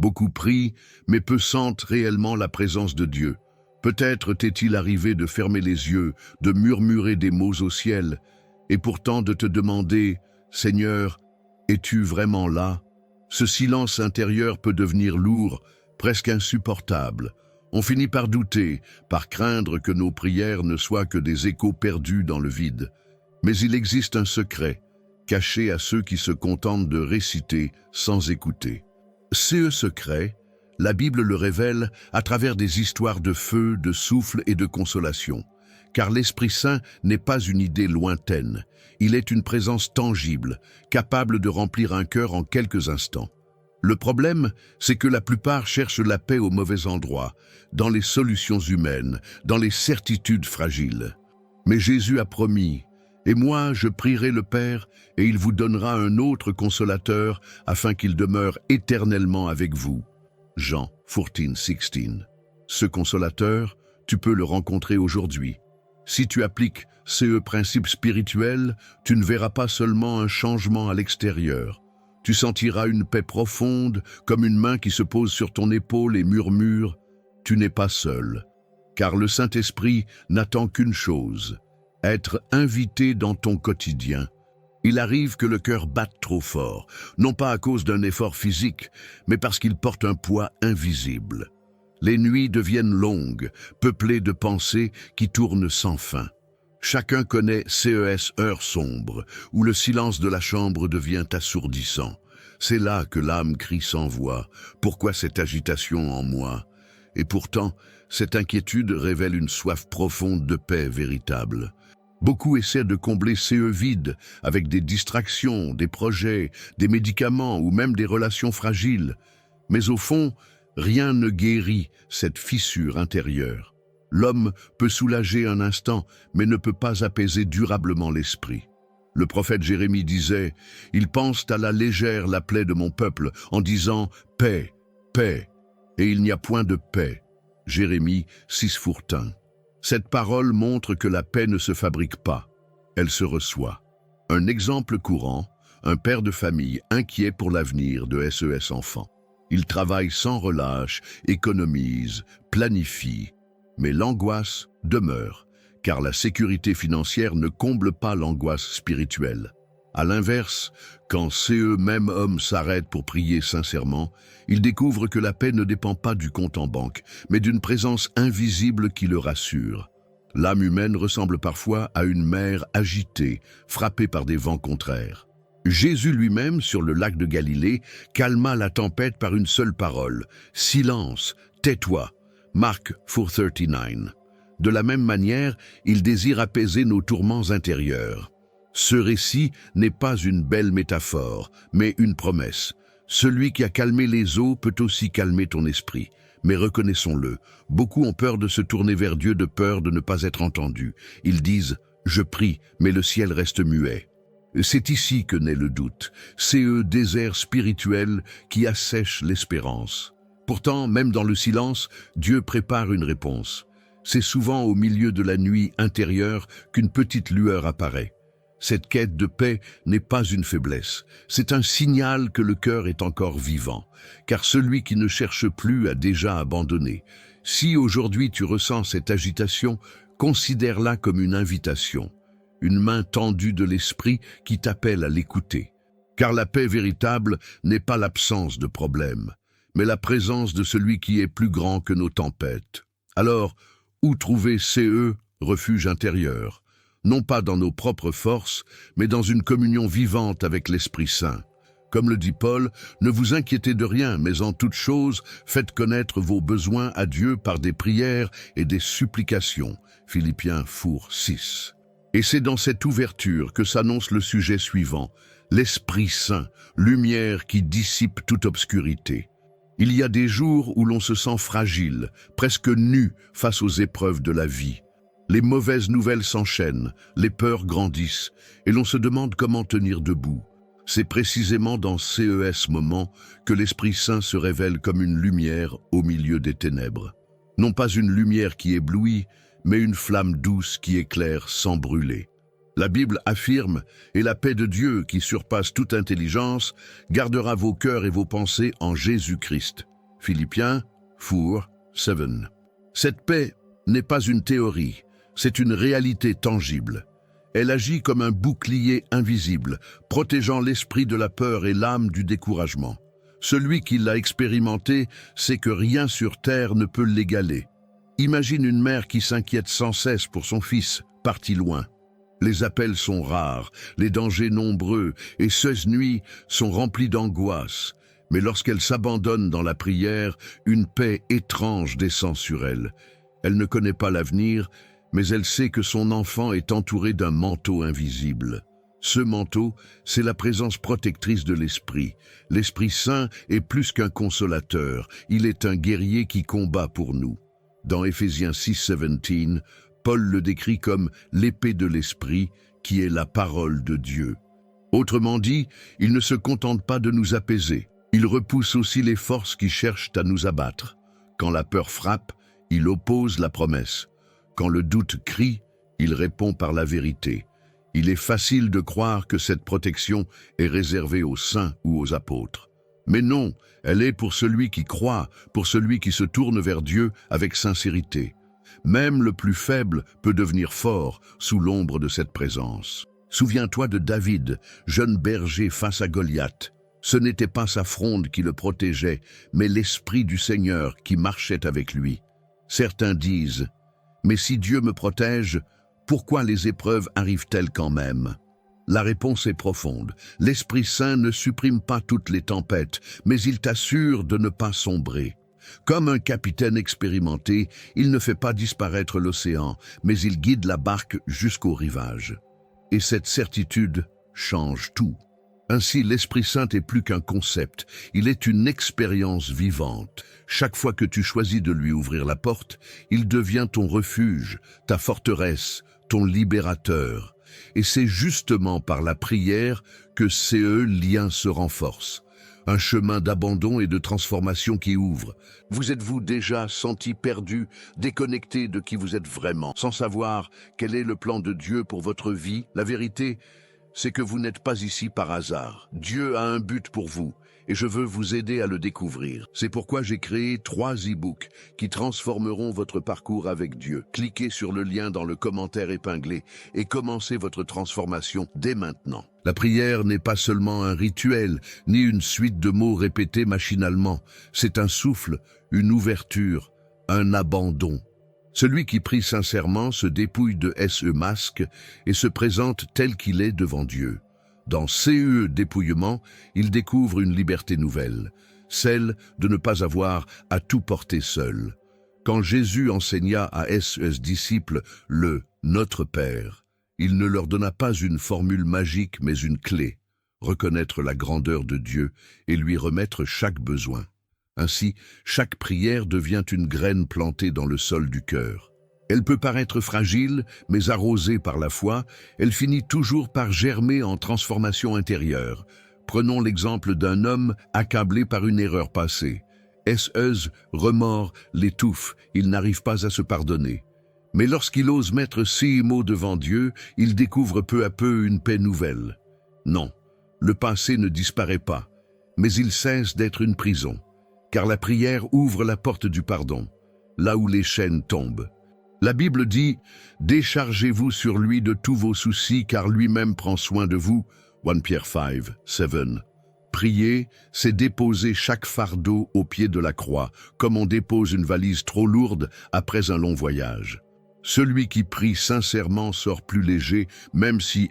Beaucoup prient, mais peu sentent réellement la présence de Dieu. Peut-être t'est-il arrivé de fermer les yeux, de murmurer des mots au ciel, et pourtant de te demander « Seigneur, es-tu vraiment là ?» Ce silence intérieur peut devenir lourd, presque insupportable. On finit par douter, par craindre que nos prières ne soient que des échos perdus dans le vide. Mais il existe un secret, caché à ceux qui se contentent de réciter sans écouter. Ce secret, la Bible le révèle à travers des histoires de feu, de souffle et de consolation. Car l'Esprit Saint n'est pas une idée lointaine, il est une présence tangible, capable de remplir un cœur en quelques instants. Le problème, c'est que la plupart cherchent la paix au mauvais endroit, dans les solutions humaines, dans les certitudes fragiles. Mais Jésus a promis, « Et moi, je prierai le Père, et il vous donnera un autre consolateur, afin qu'il demeure éternellement avec vous. » Jean 14:16. Ce consolateur, tu peux le rencontrer aujourd'hui. Si tu appliques ces principes spirituels, tu ne verras pas seulement un changement à l'extérieur. Tu sentiras une paix profonde, comme une main qui se pose sur ton épaule et murmure « Tu n'es pas seul ». Car le Saint-Esprit n'attend qu'une chose, être invité dans ton quotidien. Il arrive que le cœur batte trop fort, non pas à cause d'un effort physique, mais parce qu'il porte un poids invisible. Les nuits deviennent longues, peuplées de pensées qui tournent sans fin. Chacun connaît ces heures sombres, où le silence de la chambre devient assourdissant. C'est là que l'âme crie sans voix. Pourquoi cette agitation en moi? Et pourtant, cette inquiétude révèle une soif profonde de paix véritable. Beaucoup essaient de combler ces vides avec des distractions, des projets, des médicaments ou même des relations fragiles. Mais au fond, rien ne guérit cette fissure intérieure. L'homme peut soulager un instant, mais ne peut pas apaiser durablement l'esprit. Le prophète Jérémie disait « Ils pensent à la légère la plaie de mon peuple en disant « Paix, paix », et il n'y a point de paix. » Jérémie 6:1. Cette parole montre que la paix ne se fabrique pas, elle se reçoit. Un exemple courant, un père de famille inquiet pour l'avenir de SES enfants. Il travaille sans relâche, économise, planifie, mais l'angoisse demeure, car la sécurité financière ne comble pas l'angoisse spirituelle. À l'inverse, quand même homme s'arrête pour prier sincèrement, il découvre que la paix ne dépend pas du compte en banque, mais d'une présence invisible qui le rassure. L'âme humaine ressemble parfois à une mer agitée, frappée par des vents contraires. Jésus lui-même, sur le lac de Galilée, calma la tempête par une seule parole. « Silence, tais-toi » Marc 4:39. De la même manière, il désire apaiser nos tourments intérieurs. Ce récit n'est pas une belle métaphore, mais une promesse. Celui qui a calmé les eaux peut aussi calmer ton esprit. Mais reconnaissons-le, beaucoup ont peur de se tourner vers Dieu de peur de ne pas être entendus. Ils disent « Je prie, mais le ciel reste muet ». C'est ici que naît le doute, ces déserts spirituels qui assèchent l'espérance. Pourtant, même dans le silence, Dieu prépare une réponse. C'est souvent au milieu de la nuit intérieure qu'une petite lueur apparaît. Cette quête de paix n'est pas une faiblesse, c'est un signal que le cœur est encore vivant, car celui qui ne cherche plus a déjà abandonné. Si aujourd'hui tu ressens cette agitation, considère-la comme une invitation, une main tendue de l'esprit qui t'appelle à l'écouter. Car la paix véritable n'est pas l'absence de problème, mais la présence de celui qui est plus grand que nos tempêtes. Alors, où trouver refuge intérieur? Non pas dans nos propres forces, mais dans une communion vivante avec l'Esprit Saint. Comme le dit Paul, ne vous inquiétez de rien, mais en toute chose, faites connaître vos besoins à Dieu par des prières et des supplications. Philippiens 4:6. Et c'est dans cette ouverture que s'annonce le sujet suivant, l'Esprit Saint, lumière qui dissipe toute obscurité. Il y a des jours où l'on se sent fragile, presque nu face aux épreuves de la vie. Les mauvaises nouvelles s'enchaînent, les peurs grandissent, et l'on se demande comment tenir debout. C'est précisément dans ces moments que l'Esprit Saint se révèle comme une lumière au milieu des ténèbres. Non pas une lumière qui éblouit, mais une flamme douce qui éclaire sans brûler. La Bible affirme « Et la paix de Dieu, qui surpasse toute intelligence, gardera vos cœurs et vos pensées en Jésus-Christ. » Philippiens 4:7. Cette paix n'est pas une théorie, c'est une réalité tangible. Elle agit comme un bouclier invisible, protégeant l'esprit de la peur et l'âme du découragement. Celui qui l'a expérimenté sait que rien sur terre ne peut l'égaler. Imagine une mère qui s'inquiète sans cesse pour son fils, parti loin. Les appels sont rares, les dangers nombreux, et ces nuits sont remplies d'angoisse. Mais lorsqu'elle s'abandonne dans la prière, une paix étrange descend sur elle. Elle ne connaît pas l'avenir, mais elle sait que son enfant est entouré d'un manteau invisible. Ce manteau, c'est la présence protectrice de l'Esprit. L'Esprit Saint est plus qu'un consolateur, il est un guerrier qui combat pour nous. Dans Éphésiens 6:17, Paul le décrit comme l'épée de l'Esprit, qui est la parole de Dieu. Autrement dit, il ne se contente pas de nous apaiser, il repousse aussi les forces qui cherchent à nous abattre. Quand la peur frappe, il oppose la promesse. Quand le doute crie, il répond par la vérité. Il est facile de croire que cette protection est réservée aux saints ou aux apôtres. Mais non, elle est pour celui qui croit, pour celui qui se tourne vers Dieu avec sincérité. Même le plus faible peut devenir fort sous l'ombre de cette présence. Souviens-toi de David, jeune berger face à Goliath. Ce n'était pas sa fronde qui le protégeait, mais l'Esprit du Seigneur qui marchait avec lui. Certains disent « Mais si Dieu me protège, pourquoi les épreuves arrivent-elles quand même ?» La réponse est profonde. L'Esprit Saint ne supprime pas toutes les tempêtes, mais il t'assure de ne pas sombrer. Comme un capitaine expérimenté, il ne fait pas disparaître l'océan, mais il guide la barque jusqu'au rivage. Et cette certitude change tout. Ainsi, l'Esprit Saint est plus qu'un concept, il est une expérience vivante. Chaque fois que tu choisis de lui ouvrir la porte, il devient ton refuge, ta forteresse, ton libérateur. Et c'est justement par la prière que ces liens se renforcent. Un chemin d'abandon et de transformation qui ouvre. Vous êtes-vous déjà senti perdu, déconnecté de qui vous êtes vraiment, sans savoir quel est le plan de Dieu pour votre vie? La vérité, c'est que vous n'êtes pas ici par hasard. Dieu a un but pour vous, et je veux vous aider à le découvrir. C'est pourquoi j'ai créé 3 e-books qui transformeront votre parcours avec Dieu. Cliquez sur le lien dans le commentaire épinglé et commencez votre transformation dès maintenant. La prière n'est pas seulement un rituel, ni une suite de mots répétés machinalement. C'est un souffle, une ouverture, un abandon. Celui qui prie sincèrement se dépouille de masque et se présente tel qu'il est devant Dieu. Dans dépouillement, il découvre une liberté nouvelle, celle de ne pas avoir à tout porter seul. Quand Jésus enseigna à ses disciples le « Notre Père », il ne leur donna pas une formule magique mais une clé, reconnaître la grandeur de Dieu et lui remettre chaque besoin. Ainsi, chaque prière devient une graine plantée dans le sol du cœur. Elle peut paraître fragile, mais arrosée par la foi, elle finit toujours par germer en transformation intérieure. Prenons l'exemple d'un homme accablé par une erreur passée. Remords l'étouffe, il n'arrive pas à se pardonner. Mais lorsqu'il ose mettre ces mots devant Dieu, il découvre peu à peu une paix nouvelle. Non, le passé ne disparaît pas, mais il cesse d'être une prison. Car la prière ouvre la porte du pardon, là où les chaînes tombent. La Bible dit « Déchargez-vous sur lui de tous vos soucis, car lui-même prend soin de vous » 1 Pierre 5:7. Prier, c'est déposer chaque fardeau au pied de la croix, comme on dépose une valise trop lourde après un long voyage. Celui qui prie sincèrement sort plus léger, même si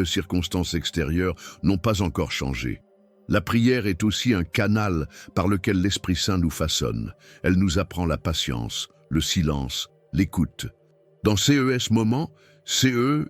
circonstances extérieures n'ont pas encore changé. La prière est aussi un canal par lequel l'Esprit Saint nous façonne. Elle nous apprend la patience, le silence, l'écoute. Dans ces moments,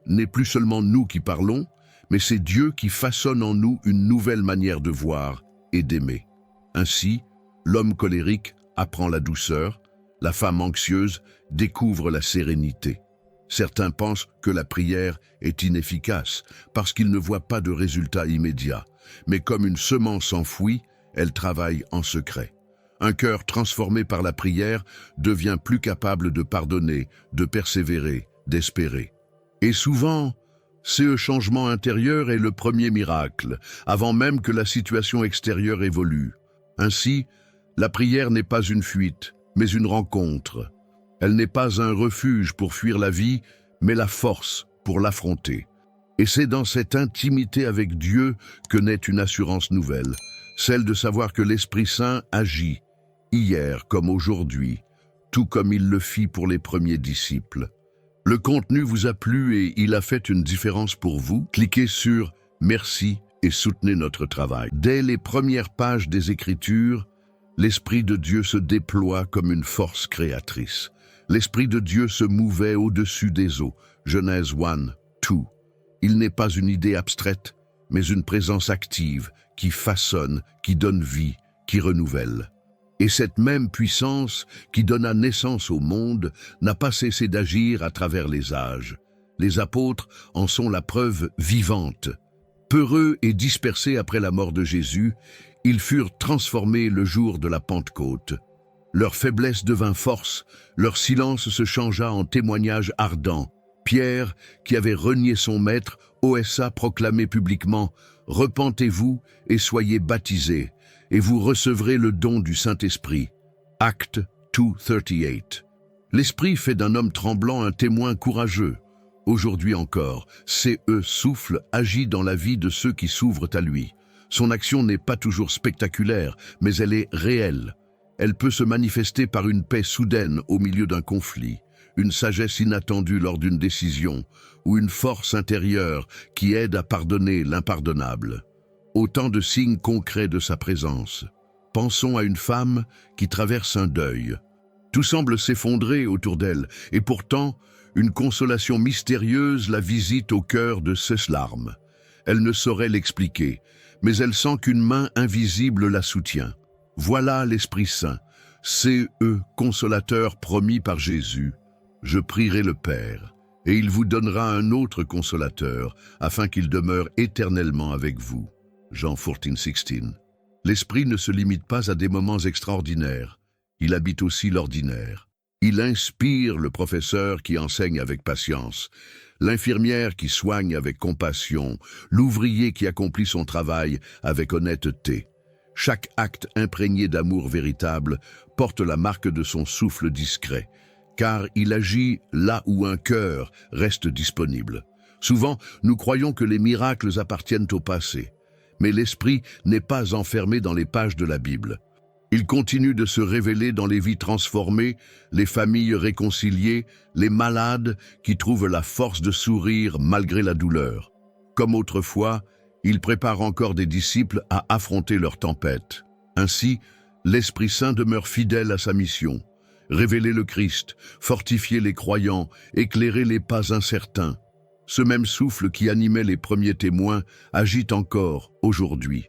n'est plus seulement nous qui parlons, mais c'est Dieu qui façonne en nous une nouvelle manière de voir et d'aimer. Ainsi, l'homme colérique apprend la douceur, la femme anxieuse découvre la sérénité. Certains pensent que la prière est inefficace parce qu'ils ne voient pas de résultat immédiat. Mais comme une semence enfouie, elle travaille en secret. Un cœur transformé par la prière devient plus capable de pardonner, de persévérer, d'espérer. Et souvent, ce changement intérieur est le premier miracle, avant même que la situation extérieure évolue. Ainsi, La prière n'est pas une fuite, mais une rencontre. Elle n'est pas un refuge pour fuir la vie, mais la force pour l'affronter. Et c'est dans cette intimité avec Dieu que naît une assurance nouvelle, celle de savoir que l'Esprit Saint agit, hier comme aujourd'hui, tout comme il le fit pour les premiers disciples. Le contenu vous a plu et il a fait une différence pour vous? Cliquez sur « Merci » et soutenez notre travail. Dès les premières pages des Écritures, l'Esprit de Dieu se déploie comme une force créatrice. L'Esprit de Dieu se mouvait au-dessus des eaux. Genèse 1, 2. Il n'est pas une idée abstraite, mais une présence active qui façonne, qui donne vie, qui renouvelle. Et cette même puissance qui donna naissance au monde n'a pas cessé d'agir à travers les âges. Les apôtres en sont la preuve vivante. Peureux et dispersés après la mort de Jésus, ils furent transformés le jour de la Pentecôte. Leur faiblesse devint force, leur silence se changea en témoignage ardent. Pierre, qui avait renié son maître, osa proclamer publiquement « Repentez-vous et soyez baptisés, et vous recevrez le don du Saint-Esprit. » Actes 2:38. L'Esprit fait d'un homme tremblant un témoin courageux. Aujourd'hui encore, C.E. souffle agit dans la vie de ceux qui s'ouvrent à lui. Son action n'est pas toujours spectaculaire, mais elle est réelle. Elle peut se manifester par une paix soudaine au milieu d'un conflit, une sagesse inattendue lors d'une décision, ou une force intérieure qui aide à pardonner l'impardonnable. Autant de signes concrets de sa présence. Pensons à une femme qui traverse un deuil. Tout semble s'effondrer autour d'elle, et pourtant, une consolation mystérieuse la visite au cœur de ses larmes. Elle ne saurait l'expliquer, mais elle sent qu'une main invisible la soutient. Voilà l'Esprit Saint, C.E. consolateur promis par Jésus. Je prierai le Père, et il vous donnera un autre consolateur, afin qu'il demeure éternellement avec vous. Jean 14:16. L'Esprit ne se limite pas à des moments extraordinaires, il habite aussi l'ordinaire. Il inspire le professeur qui enseigne avec patience, l'infirmière qui soigne avec compassion, l'ouvrier qui accomplit son travail avec honnêteté. Chaque acte imprégné d'amour véritable porte la marque de son souffle discret, car il agit là où un cœur reste disponible. Souvent, nous croyons que les miracles appartiennent au passé, mais l'Esprit n'est pas enfermé dans les pages de la Bible. Il continue de se révéler dans les vies transformées, les familles réconciliées, les malades qui trouvent la force de sourire malgré la douleur. Comme autrefois, il prépare encore des disciples à affronter leurs tempêtes. Ainsi, l'Esprit Saint demeure fidèle à sa mission. Révéler le Christ, fortifier les croyants, éclairer les pas incertains. Ce même souffle qui animait les premiers témoins agit encore aujourd'hui.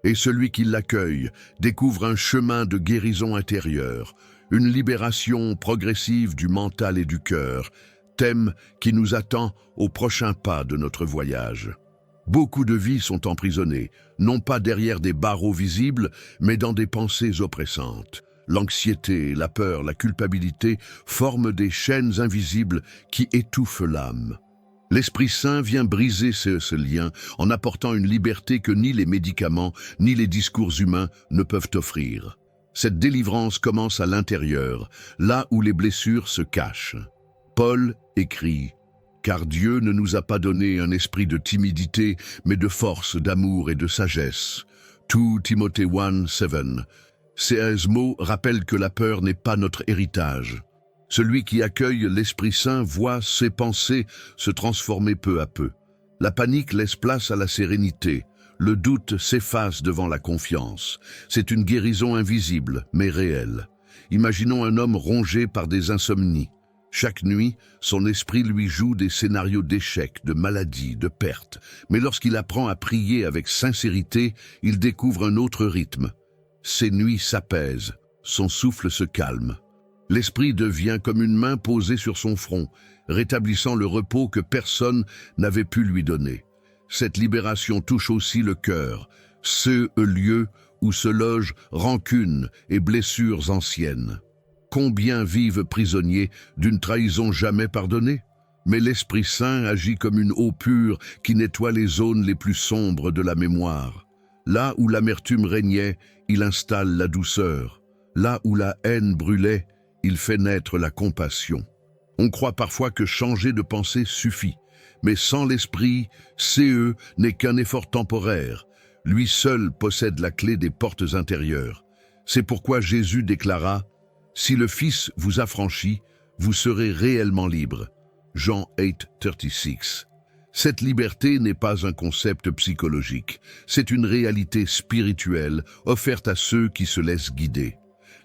Et celui qui l'accueille découvre un chemin de guérison intérieure, une libération progressive du mental et du cœur, thème qui nous attend au prochain pas de notre voyage. Beaucoup de vies sont emprisonnées, non pas derrière des barreaux visibles, mais dans des pensées oppressantes. L'anxiété, la peur, la culpabilité forment des chaînes invisibles qui étouffent l'âme. L'Esprit Saint vient briser ce lien en apportant une liberté que ni les médicaments, ni les discours humains ne peuvent offrir. Cette délivrance commence à l'intérieur, là où les blessures se cachent. Paul écrit « Car Dieu ne nous a pas donné un esprit de timidité, mais de force, d'amour et de sagesse. » 2 Timothée 1:7. Ces mots rappellent que la peur n'est pas notre héritage. Celui qui accueille l'Esprit Saint voit ses pensées se transformer peu à peu. La panique laisse place à la sérénité. Le doute s'efface devant la confiance. C'est une guérison invisible, mais réelle. Imaginons un homme rongé par des insomnies. Chaque nuit, son esprit lui joue des scénarios d'échecs, de maladies, de pertes. Mais lorsqu'il apprend à prier avec sincérité, il découvre un autre rythme. Ses nuits s'apaisent, son souffle se calme. L'esprit devient comme une main posée sur son front, rétablissant le repos que personne n'avait pu lui donner. Cette libération touche aussi le cœur, ce lieu où se logent rancune et blessures anciennes. Combien vivent prisonniers d'une trahison jamais pardonnée? Mais l'Esprit Saint agit comme une eau pure qui nettoie les zones les plus sombres de la mémoire. Là où l'amertume régnait, il installe la douceur. Là où la haine brûlait, il fait naître la compassion. On croit parfois que changer de pensée suffit, mais sans l'esprit, CE n'est qu'un effort temporaire. Lui seul possède la clé des portes intérieures. C'est pourquoi Jésus déclara « Si le Fils vous affranchit, vous serez réellement libre ». Jean 8:36. Cette liberté n'est pas un concept psychologique, c'est une réalité spirituelle offerte à ceux qui se laissent guider.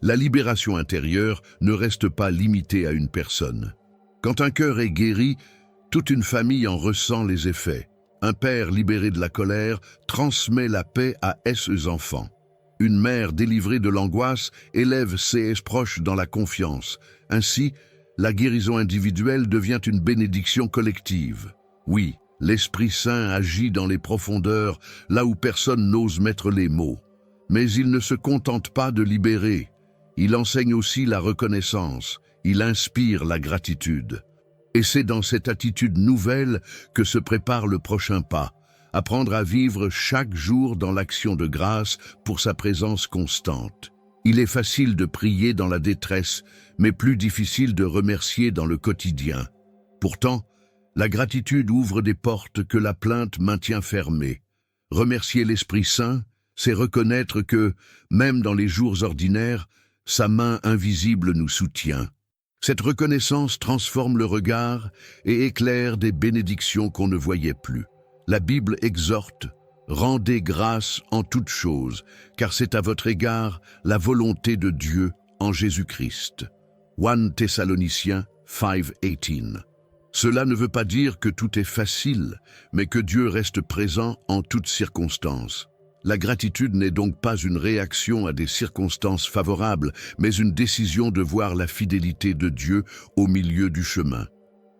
La libération intérieure ne reste pas limitée à une personne. Quand un cœur est guéri, toute une famille en ressent les effets. Un père libéré de la colère transmet la paix à ses enfants. Une mère délivrée de l'angoisse élève ses proches dans la confiance. Ainsi, la guérison individuelle devient une bénédiction collective. Oui, l'Esprit Saint agit dans les profondeurs, là où personne n'ose mettre les mots. Mais il ne se contente pas de libérer. Il enseigne aussi la reconnaissance. Il inspire la gratitude. Et c'est dans cette attitude nouvelle que se prépare le prochain pas, apprendre à vivre chaque jour dans l'action de grâce pour sa présence constante. Il est facile de prier dans la détresse, mais plus difficile de remercier dans le quotidien. Pourtant, la gratitude ouvre des portes que la plainte maintient fermées. Remercier l'Esprit Saint, c'est reconnaître que, même dans les jours ordinaires, sa main invisible nous soutient. Cette reconnaissance transforme le regard et éclaire des bénédictions qu'on ne voyait plus. La Bible exhorte « Rendez grâce en toutes choses, car c'est à votre égard la volonté de Dieu en Jésus-Christ. » 1 Thessaloniciens 5:18. Cela ne veut pas dire que tout est facile, mais que Dieu reste présent en toutes circonstances. La gratitude n'est donc pas une réaction à des circonstances favorables, mais une décision de voir la fidélité de Dieu au milieu du chemin.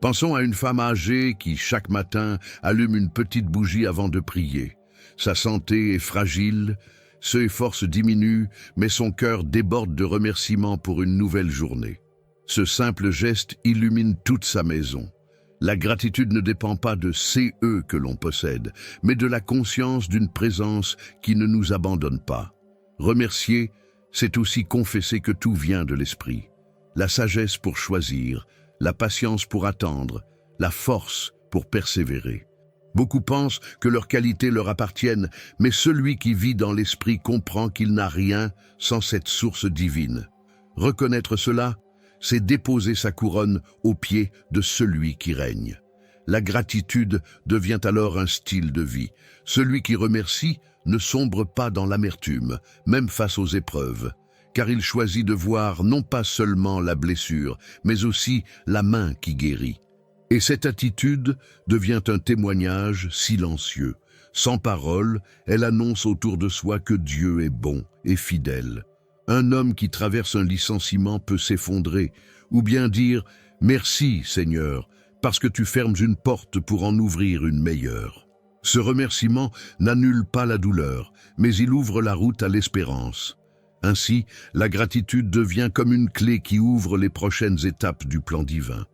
Pensons à une femme âgée qui, chaque matin, allume une petite bougie avant de prier. Sa santé est fragile, ses forces diminuent, mais son cœur déborde de remerciements pour une nouvelle journée. Ce simple geste illumine toute sa maison. La gratitude ne dépend pas de CE que l'on possède, mais de la conscience d'une présence qui ne nous abandonne pas. Remercier, c'est aussi confesser que tout vient de l'esprit. La sagesse pour choisir, la patience pour attendre, la force pour persévérer. Beaucoup pensent que leurs qualités leur appartiennent, mais celui qui vit dans l'esprit comprend qu'il n'a rien sans cette source divine. Reconnaître cela, c'est déposer sa couronne aux pieds de celui qui règne. La gratitude devient alors un style de vie. Celui qui remercie ne sombre pas dans l'amertume, même face aux épreuves, car il choisit de voir non pas seulement la blessure, mais aussi la main qui guérit. Et cette attitude devient un témoignage silencieux. Sans parole, elle annonce autour de soi que Dieu est bon et fidèle. Un homme qui traverse un licenciement peut s'effondrer, ou bien dire « Merci, Seigneur, parce que tu fermes une porte pour en ouvrir une meilleure. » Ce remerciement n'annule pas la douleur, mais il ouvre la route à l'espérance. Ainsi, la gratitude devient comme une clé qui ouvre les prochaines étapes du plan divin.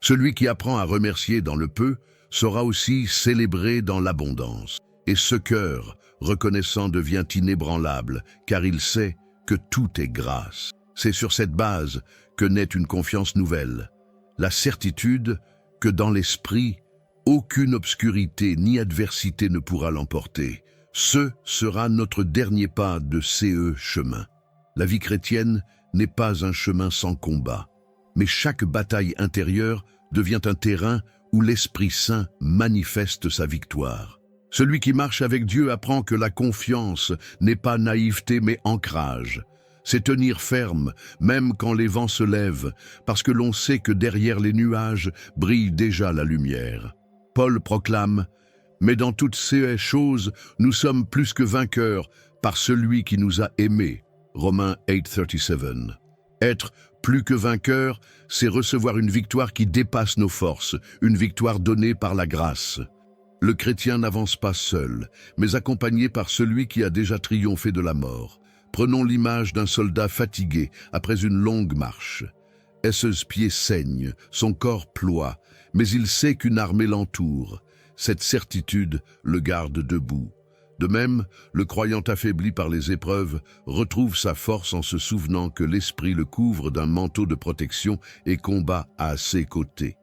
Celui qui apprend à remercier dans le peu saura aussi célébrer dans l'abondance. Et ce cœur, reconnaissant, devient inébranlable, car il sait que tout est grâce. C'est sur cette base que naît une confiance nouvelle. La certitude que dans l'esprit, aucune obscurité ni adversité ne pourra l'emporter. Ce sera notre dernier pas de CE chemin. La vie chrétienne n'est pas un chemin sans combat, mais chaque bataille intérieure devient un terrain où l'Esprit Saint manifeste sa victoire. Celui qui marche avec Dieu apprend que la confiance n'est pas naïveté mais ancrage. C'est tenir ferme, même quand les vents se lèvent, parce que l'on sait que derrière les nuages brille déjà la lumière. Paul proclame « Mais dans toutes ces choses, nous sommes plus que vainqueurs par celui qui nous a aimés. » Romains 8:37. Être plus que vainqueur, c'est recevoir une victoire qui dépasse nos forces, une victoire donnée par la grâce. Le chrétien n'avance pas seul, mais accompagné par celui qui a déjà triomphé de la mort. Prenons l'image d'un soldat fatigué après une longue marche. Ses pieds saignent, son corps ploie, mais il sait qu'une armée l'entoure. Cette certitude le garde debout. De même, le croyant affaibli par les épreuves retrouve sa force en se souvenant que l'Esprit le couvre d'un manteau de protection et combat à ses côtés.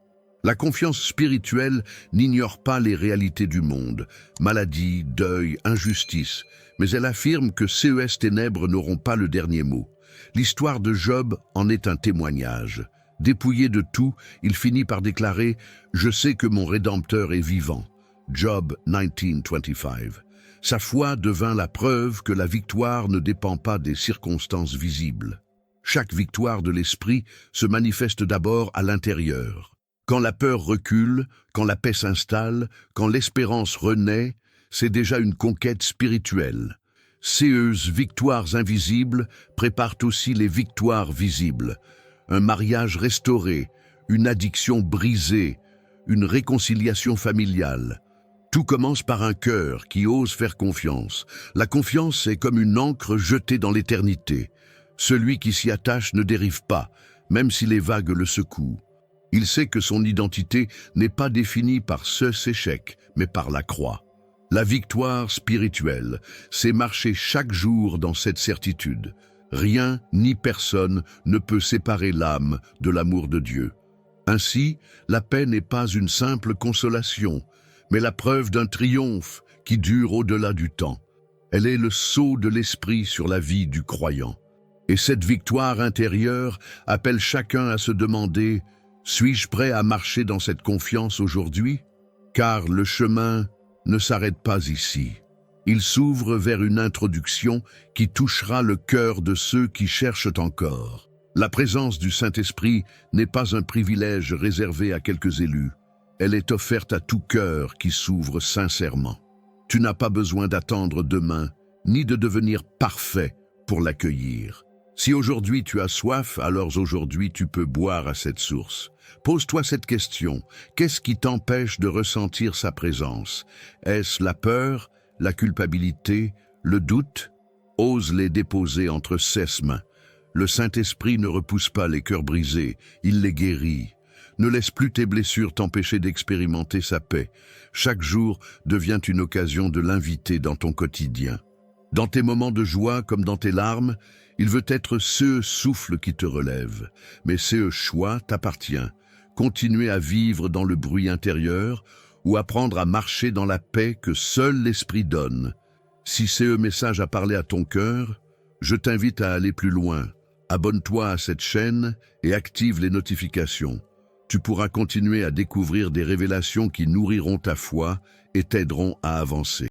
La confiance spirituelle n'ignore pas les réalités du monde, maladie, deuil, injustice, mais elle affirme que ces ténèbres n'auront pas le dernier mot. L'histoire de Job en est un témoignage. Dépouillé de tout, il finit par déclarer « Je sais que mon Rédempteur est vivant ». Job 19:25. Sa foi devint la preuve que la victoire ne dépend pas des circonstances visibles. Chaque victoire de l'esprit se manifeste d'abord à l'intérieur. Quand la peur recule, quand la paix s'installe, quand l'espérance renaît, c'est déjà une conquête spirituelle. Ces victoires invisibles préparent aussi les victoires visibles. Un mariage restauré, une addiction brisée, une réconciliation familiale. Tout commence par un cœur qui ose faire confiance. La confiance est comme une ancre jetée dans l'éternité. Celui qui s'y attache ne dérive pas, même si les vagues le secouent. Il sait que son identité n'est pas définie par ces échecs, mais par la croix. La victoire spirituelle, c'est marcher chaque jour dans cette certitude. Rien ni personne ne peut séparer l'âme de l'amour de Dieu. Ainsi, la paix n'est pas une simple consolation, mais la preuve d'un triomphe qui dure au-delà du temps. Elle est le sceau de l'esprit sur la vie du croyant. Et cette victoire intérieure appelle chacun à se demander « Suis-je prêt à marcher dans cette confiance aujourd'hui ?» Car le chemin ne s'arrête pas ici. Il s'ouvre vers une introduction qui touchera le cœur de ceux qui cherchent encore. La présence du Saint-Esprit n'est pas un privilège réservé à quelques élus. Elle est offerte à tout cœur qui s'ouvre sincèrement. Tu n'as pas besoin d'attendre demain, ni de devenir parfait pour l'accueillir. Si aujourd'hui tu as soif, alors aujourd'hui tu peux boire à cette source. Pose-toi cette question. Qu'est-ce qui t'empêche de ressentir sa présence? Est-ce la peur, la culpabilité, le doute? Ose les déposer entre ses mains. Le Saint-Esprit ne repousse pas les cœurs brisés, il les guérit. Ne laisse plus tes blessures t'empêcher d'expérimenter sa paix. Chaque jour devient une occasion de l'inviter dans ton quotidien. Dans tes moments de joie comme dans tes larmes, il veut être ce souffle qui te relève. Mais ce choix t'appartient. Continuer à vivre dans le bruit intérieur ou apprendre à marcher dans la paix que seul l'Esprit donne. Si ce message a parlé à ton cœur, je t'invite à aller plus loin. Abonne-toi à cette chaîne et active les notifications. Tu pourras continuer à découvrir des révélations qui nourriront ta foi et t'aideront à avancer.